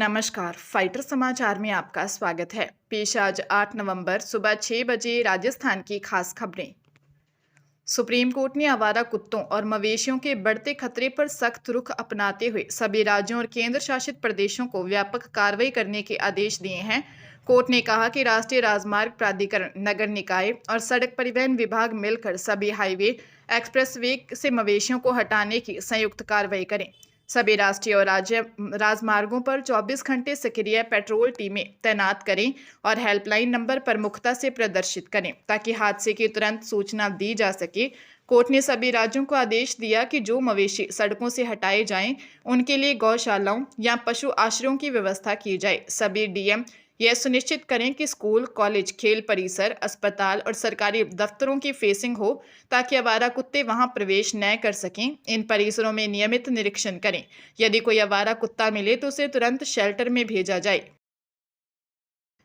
नमस्कार, फाइटर समाचार में आपका स्वागत है। पेश आज 8 नवंबर सुबह 6 बजे राजस्थान की खास खबरें। सुप्रीम कोर्ट ने आवारा कुत्तों और मवेशियों के बढ़ते खतरे पर सख्त रुख अपनाते हुए सभी राज्यों और केंद्र शासित प्रदेशों को व्यापक कार्रवाई करने के आदेश दिए हैं। कोर्ट ने कहा कि राष्ट्रीय राजमार्ग प्राधिकरण, नगर निकाय और सड़क परिवहन विभाग मिलकर सभी हाईवे, एक्सप्रेसवे से मवेशियों को हटाने की संयुक्त कार्रवाई करें। सभी राष्ट्रीय और राज्य राजमार्गों पर 24 घंटे सक्रिय पेट्रोल टीमें तैनात करें और हेल्पलाइन नंबर प्रमुखता से प्रदर्शित करें ताकि हादसे की तुरंत सूचना दी जा सके। कोर्ट ने सभी राज्यों को आदेश दिया कि जो मवेशी सड़कों से हटाए जाएं, उनके लिए गौशालाओं या पशु आश्रयों की व्यवस्था की जाए। सभी डीएम यह सुनिश्चित करें कि स्कूल, कॉलेज, खेल परिसर, अस्पताल और सरकारी दफ्तरों की फेसिंग हो ताकि आवारा कुत्ते वहां प्रवेश न कर सकें। इन परिसरों में नियमित निरीक्षण करें। यदि कोई आवारा कुत्ता मिले तो उसे तुरंत शेल्टर में भेजा जाए।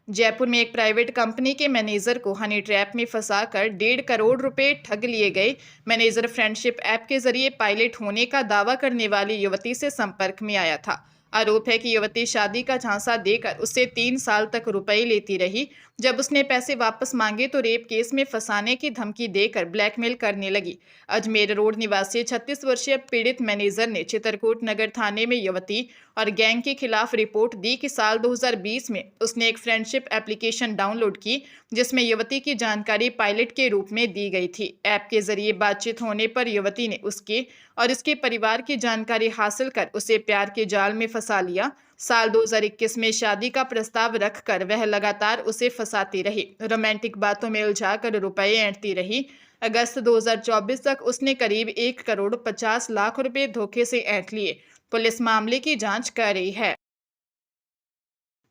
जयपुर में एक प्राइवेट कंपनी के मैनेजर को हनी ट्रैप में फंसाकर 1.5 करोड़ रुपए ठग लिए गए। मैनेजर फ्रेंडशिप ऐप के जरिए पायलट होने का दावा करने वाली युवती से संपर्क में आया था। आरोप है कि युवती शादी का झांसा देकर उससे 3 साल तक रुपए लेती रही। जब उसने पैसे वापस मांगे तो रेप केस में फंसाने की धमकी देकर ब्लैकमेल करने लगी। अजमेर रोड निवासी 36 वर्षीय पीड़ित मैनेजर ने चित्रकूट नगर थाने में युवती और गैंग के खिलाफ रिपोर्ट दी कि साल 2020 में उसने एक फ्रेंडशिप एप्लीकेशन डाउनलोड की जिसमें युवती की जानकारी पायलट के रूप में दी गई थी। ऐप के जरिए बातचीत होने पर युवती ने उसके और इसके परिवार की जानकारी हासिल कर उसे प्यार के जाल में फंसा लिया। साल 2021 में शादी का प्रस्ताव रखकर वह लगातार उसे फंसाती रही, रोमांटिक बातों में उलझाकर रुपए ऐंठती रही। अगस्त 2024 तक उसने करीब 1 करोड़ 50 लाख रुपए धोखे से ऐंठ लिए। पुलिस मामले की जांच कर रही है।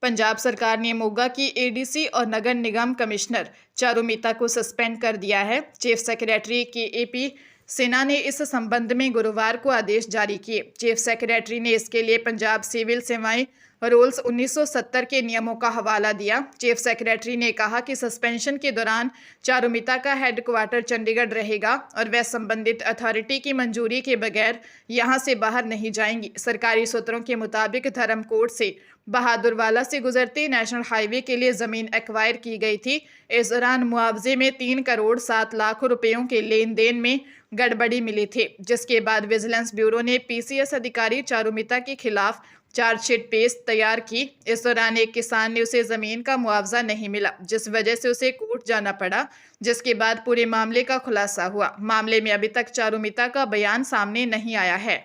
पंजाब सरकार ने मोगा की एडीसी और नगर निगम कमिश्नर चारुमिता को सस्पेंड कर दिया है। चीफ सेक्रेटरी के एपी सिन्हा ने इस संबंध में गुरुवार को आदेश जारी किए। चीफ सेक्रेटरी ने इसके लिए पंजाब सिविल सेवाएं रूल्स 1970 के नियमों का हवाला दिया। चीफ सेक्रेटरी ने कहा कि सस्पेंशन के दौरान चारुमिता का हेडक्वार्टर चंडीगढ़ रहेगा और वह संबंधित अथॉरिटी की मंजूरी के बगैर यहां से बाहर नहीं जाएंगी। सरकारी सूत्रों के मुताबिक धर्मकोट से बहादुरवाला से गुजरते नेशनल हाईवे के लिए जमीन एक्वायर की गई थी। इस दौरान मुआवजे में 3 करोड़ 7 लाख रुपयों के लेन देन में गड़बड़ी मिली थी, जिसके बाद विजिलेंस ब्यूरो ने पीसीएस अधिकारी चारुमिता के खिलाफ चार्जशीट पेश तैयार की। इस दौरान एक किसान ने उसे जमीन का मुआवजा नहीं मिला, जिस वजह से उसे कोर्ट जाना पड़ा, जिसके बाद पूरे मामले का खुलासा हुआ। मामले में अभी तक चारुमिता का बयान सामने नहीं आया है।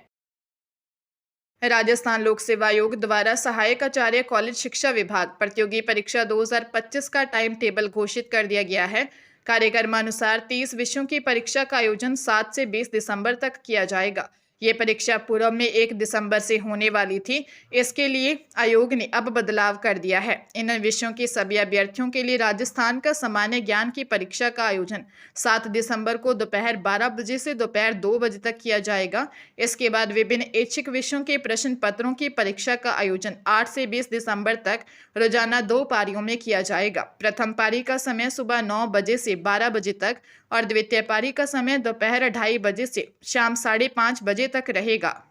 राजस्थान लोक सेवा आयोग द्वारा सहायक आचार्य कॉलेज शिक्षा विभाग प्रतियोगी परीक्षा 2025 का टाइम टेबल घोषित कर दिया गया है। कार्यक्रमानुसार 30 विषयों की परीक्षा का आयोजन 7 से 20 दिसंबर तक किया जाएगा। ये परीक्षा पूर्व में 1 दिसंबर से होने वाली थी। इसके लिए आयोग ने अब बदलाव कर दिया है। इन विषयों के सभी अभ्यर्थियों के लिए राजस्थान का सामान्य ज्ञान की परीक्षा का आयोजन 7 दिसंबर को दोपहर 12 बजे से दोपहर 2 बजे तक किया जाएगा। इसके बाद विभिन्न ऐच्छिक विषयों के प्रश्न पत्रों की परीक्षा का आयोजन 8 से 20 दिसंबर तक रोजाना 2 पारियों में किया जाएगा। प्रथम पारी का समय सुबह 9 बजे से 12 बजे तक और द्वितीय पारी का समय दोपहर 2:30 बजे से शाम 5:30 बजे तक रहेगा।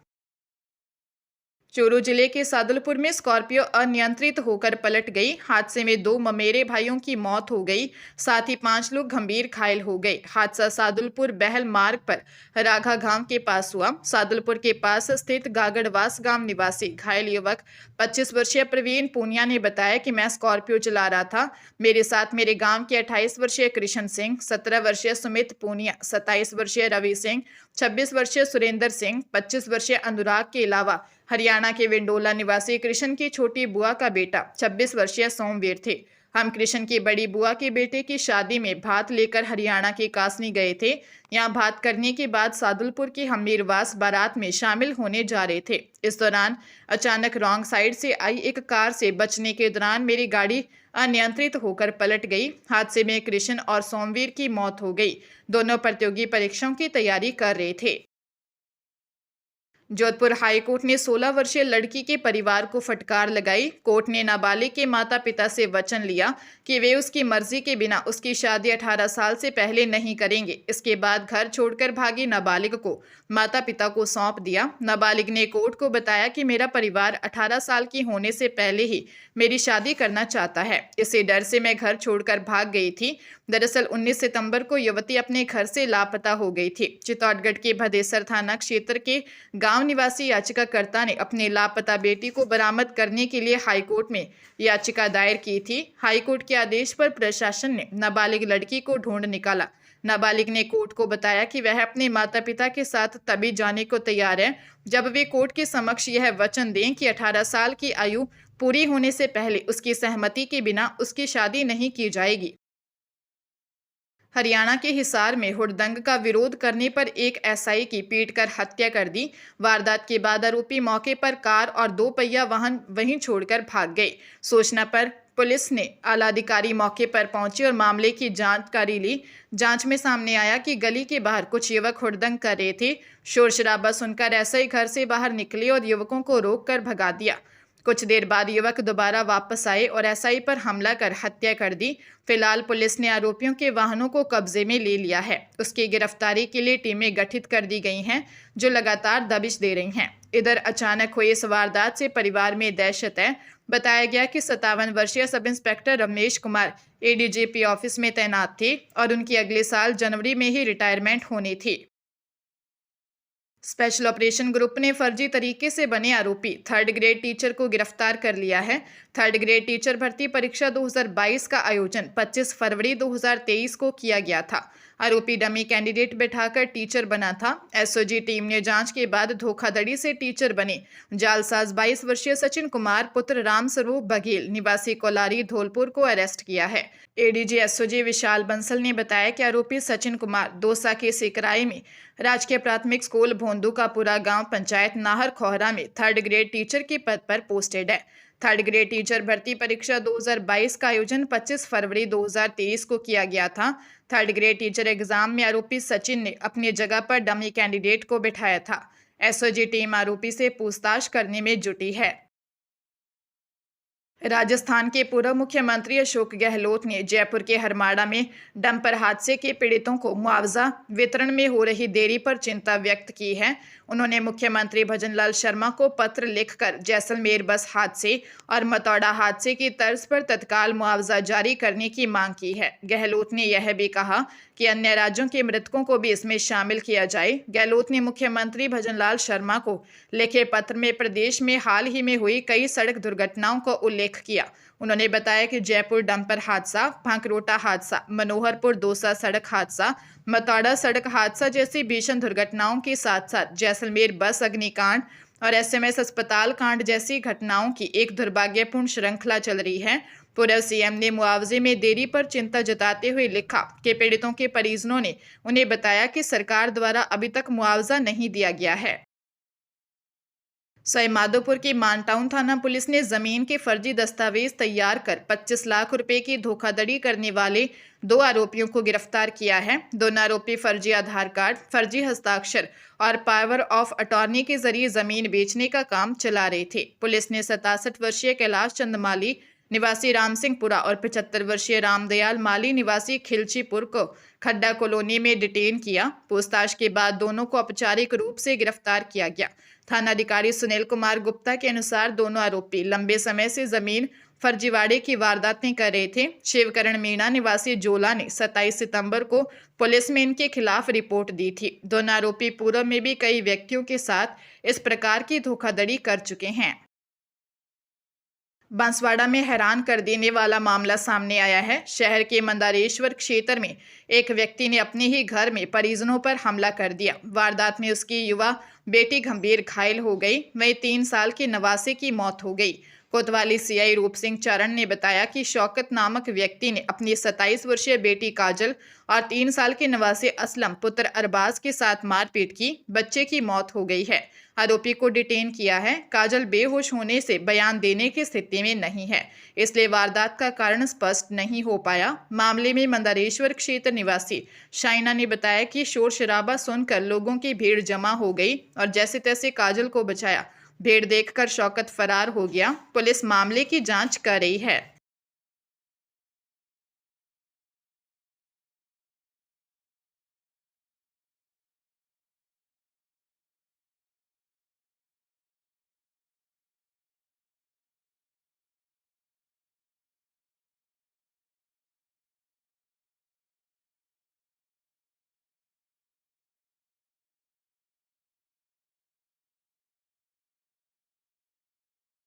चूरू जिले के सादुलपुर में स्कॉर्पियो अनियंत्रित होकर पलट गई। हादसे में 2 ममेरे भाइयों की मौत हो गई, साथ ही 5 लोग गंभीर घायल हो गए। हादसा सादुलपुर बहल मार्ग पर राघा गांव के पास हुआ। सादुलपुर के पास स्थित गागड़वास गांव निवासी घायल युवक 25 वर्षीय प्रवीण पूनिया ने बताया कि मैं स्कॉर्पियो चला रहा था। मेरे साथ मेरे गाँव के 28 वर्षीय कृष्ण सिंह, 17 वर्षीय सुमित पूनिया, 27 वर्षीय रवि सिंह, 26 वर्षीय सुरेंद्र सिंह, 25 वर्षीय अनुराग के अलावा हरियाणा के विंडोला निवासी कृष्ण की छोटी बुआ का बेटा 26 वर्षीय सोमवीर थे। हम कृष्ण की बड़ी बुआ के बेटे की शादी में भात लेकर हरियाणा के कासनी गए थे। यहाँ भात करने के बाद सादुलपुर की हमीरवास बारात में शामिल होने जा रहे थे। इस दौरान अचानक रॉन्ग साइड से आई एक कार से बचने के दौरान मेरी गाड़ी अनियंत्रित होकर पलट गई। हादसे में कृष्ण और सोमवीर की मौत हो गई। दोनों प्रतियोगी परीक्षाओं की तैयारी कर रहे थे। जोधपुर हाईकोर्ट ने 16 वर्षीय लड़की के परिवार को फटकार लगाई। कोर्ट ने नाबालिग के माता पिता से वचन लिया कि वे उसकी मर्जी के बिना उसकी शादी 18 साल से पहले नहीं करेंगे। इसके बाद घर छोड़कर भागी नाबालिग को माता पिता को सौंप दिया। नाबालिग ने कोर्ट को बताया कि मेरा परिवार 18 साल की होने से पहले ही मेरी शादी करना चाहता है। इसी डर से मैं घर छोड़कर भाग गई थी। दरअसल 19 सितंबर को युवती अपने घर से लापता हो गई थी। चित्तौड़गढ़ के भदेसर थाना क्षेत्र के गांव निवासी याचिकाकर्ता ने अपने लापता बेटी को बरामद करने के लिए हाईकोर्ट में याचिका दायर की थी। हाईकोर्ट के आदेश पर प्रशासन ने नाबालिग लड़की को ढूंढ निकाला। नाबालिग ने कोर्ट को बताया कि वह अपने माता पिता के साथ तभी जाने को तैयार है जब वे कोर्ट के समक्ष यह वचन दें कि 18 साल की आयु पूरी होने से पहले उसकी सहमति के बिना उसकी शादी नहीं की जाएगी। हरियाणा के हिसार में हुड़दंग का विरोध करने पर एक एसआई की पीटकर हत्या कर दी। वारदात के बाद आरोपी मौके पर कार और 2 पहिया वाहन वहीं छोड़कर भाग गए। सूचना पर पुलिस ने आला अधिकारी मौके पर पहुंचे और मामले की जानकारी ली। जांच में सामने आया कि गली के बाहर कुछ युवक हुड़दंग कर रहे थे। शोर शराबा सुनकर एसआई घर से बाहर निकले और युवकों को रोककर भगा दिया। कुछ देर बाद युवक दोबारा वापस आए और एसआई पर हमला कर हत्या कर दी। फिलहाल पुलिस ने आरोपियों के वाहनों को कब्जे में ले लिया है। उसकी गिरफ्तारी के लिए टीमें गठित कर दी गई हैं जो लगातार दबिश दे रही हैं। इधर अचानक हुई इस वारदात से परिवार में दहशत है। बताया गया कि 57 वर्षीय sub inspector Ramesh Kumar ADGP office में तैनात थे और उनकी अगले साल जनवरी में ही रिटायरमेंट होनी थी। स्पेशल ऑपरेशन ग्रुप ने फर्जी तरीके से बने आरोपी 3rd ग्रेड टीचर को गिरफ्तार कर लिया है। 3rd ग्रेड टीचर भर्ती परीक्षा 2022 का आयोजन 25 फरवरी 2023 को किया गया था। आरोपी डमी कैंडिडेट बैठाकर टीचर बना था। एसओजी टीम ने जांच के बाद धोखाधड़ी से टीचर बने जालसाज 22 वर्षीय सचिन कुमार पुत्र राम स्वरूप बघेल निवासी कोलारी धौलपुर को अरेस्ट किया है। एडीजी एसओजी विशाल बंसल ने बताया कि आरोपी सचिन कुमार दौसा के सिकराई में राजकीय प्राथमिक स्कूल भोंदू का पूरा गांव पंचायत नाहर खोहरा में 3rd ग्रेड टीचर के पद पर पोस्टेड है। 3rd ग्रेड टीचर भर्ती परीक्षा 2022 का आयोजन 25 फरवरी 2023 को किया गया था। 3rd ग्रेड टीचर एग्जाम में आरोपी सचिन ने अपनी जगह पर डमी कैंडिडेट को बिठाया था। एसओजी टीम आरोपी से पूछताछ करने में जुटी है। राजस्थान के पूर्व मुख्यमंत्री अशोक गहलोत ने जयपुर के हरमाड़ा में डंपर हादसे के पीड़ितों को मुआवजा वितरण में हो रही देरी पर चिंता व्यक्त की है। उन्होंने मुख्यमंत्री भजनलाल शर्मा को पत्र लिखकर जैसलमेर बस हादसे और मतौड़ा हादसे की तर्ज पर तत्काल मुआवजा जारी करने की मांग की है। गहलोत ने यह भी कहा कि अन्य राज्यों के मृतकों को भी इसमें शामिल किया जाए। गहलोत ने मुख्यमंत्री भजनलाल शर्मा को लिखे पत्र में प्रदेश में हाल ही में हुई कई सड़क दुर्घटनाओं का उल्लेख किया। उन्होंने बताया कि जयपुर डंपर हादसा, भांकरोटा हादसा, मनोहरपुर दौसा सड़क हादसा, मतौड़ा सड़क हादसा जैसी भीषण दुर्घटनाओं के साथ साथ जैसलमेर बस अग्निकांड और एसएमएस अस्पताल कांड जैसी घटनाओं की एक दुर्भाग्यपूर्ण श्रृंखला चल रही है। पूर्व सीएम ने मुआवजे में देरी पर चिंता जताते हुए लिखा कि पीड़ितों के परिजनों ने उन्हें बताया कि सरकार द्वारा अभी तक मुआवजा नहीं दिया गया है। सवाईमाधोपुर की मानटाउन थाना पुलिस ने जमीन के फर्जी दस्तावेज तैयार कर 25 लाख रुपए की धोखाधड़ी करने वाले 2 आरोपियों को गिरफ्तार किया है। दोनों आरोपी फर्जी आधार कार्ड, फर्जी हस्ताक्षर और पावर ऑफ अटॉर्नी के जरिए जमीन बेचने का काम चला रहे थे। पुलिस ने 67 वर्षीय कैलाश चंद माली निवासी राम सिंहपुरा और 75 वर्षीय रामदयाल माली निवासी खिलचीपुर को खड्डा कॉलोनी में डिटेन किया। पूछताछ के बाद दोनों को औपचारिक रूप से गिरफ्तार किया गया। थानाधिकारी सुनील कुमार गुप्ता के अनुसार दोनों आरोपी लंबे समय से जमीन फर्जीवाड़े की वारदातें कर रहे थे। शिवकरण मीणा निवासी जोला ने 27 सितंबर को पुलिस में इनके खिलाफ रिपोर्ट दी थी। दोनों आरोपी पूर्व में भी कई व्यक्तियों के साथ इस प्रकार की धोखाधड़ी कर चुके हैं। बांसवाड़ा में हैरान कर देने वाला मामला सामने आया है। शहर के मंदारेश्वर क्षेत्र में एक व्यक्ति ने अपने ही घर में परिजनों पर हमला कर दिया। वारदात में उसकी युवा बेटी गंभीर घायल हो गई। वहीं 3 साल के नवासे की मौत हो गई। कोतवाली सीआई रूप सिंह चरण ने बताया कि शौकत नामक व्यक्ति ने अपनी 27 वर्षीय बेटी काजल और 3 साल के नवासे असलम पुत्र अरबाज के साथ मारपीट की। बच्चे की मौत हो गई है। आरोपी को डिटेन किया है। काजल बेहोश होने से बयान देने की स्थिति में नहीं है, इसलिए वारदात का कारण स्पष्ट नहीं हो पाया। मामले में मंदारेश्वर क्षेत्र निवासी शाइना ने बताया कि शोर शराबा सुनकर लोगों की भीड़ जमा हो गई और जैसे तैसे काजल को बचाया। भीड़ देखकर शौकत फरार हो गया। पुलिस मामले की जांच कर रही है।